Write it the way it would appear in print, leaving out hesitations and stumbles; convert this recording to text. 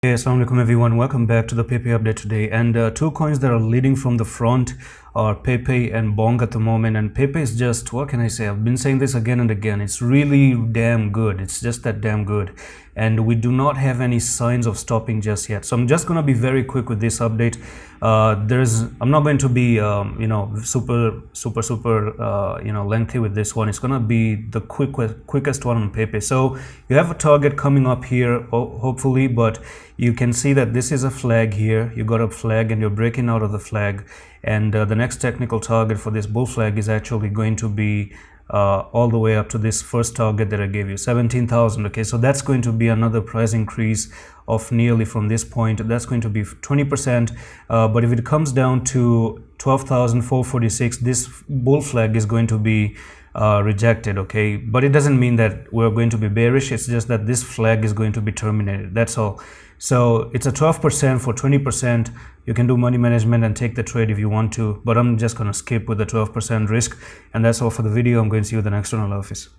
Hey, assalamu alaikum everyone, welcome back to the Pepe update today. And two coins that are leading from the front are Pepe and Bong at the moment. And Pepe is just, what can I say, I've been saying this again and again, it's really damn good. It's just that damn good, and we do not have any signs of stopping just yet. So I'm just going to be very quick with this update. I'm not going to be super lengthy with this one. It's going to be the quickest one on Pepe. So you have a target coming up here, hopefully, but you can see that this is a flag here. You got a flag and you're breaking out of the flag, and the next technical target for this bull flag is actually going to be all the way up to this first target that I gave you, 17,000. Okay, so that's going to be another price increase of nearly from this point. That's going to be 20%. But if it comes down to 12,446, this bull flag is going to be rejected. Okay, but it doesn't mean that we're going to be bearish. It's just that this flag is going to be terminated. That's all. So it's a 12% for 20%. You can do money management and take the trade if you want to, but I'm just going to skip with the 12% risk. And that's all for the video. I'm going to see you in the next one. Allah Hafiz.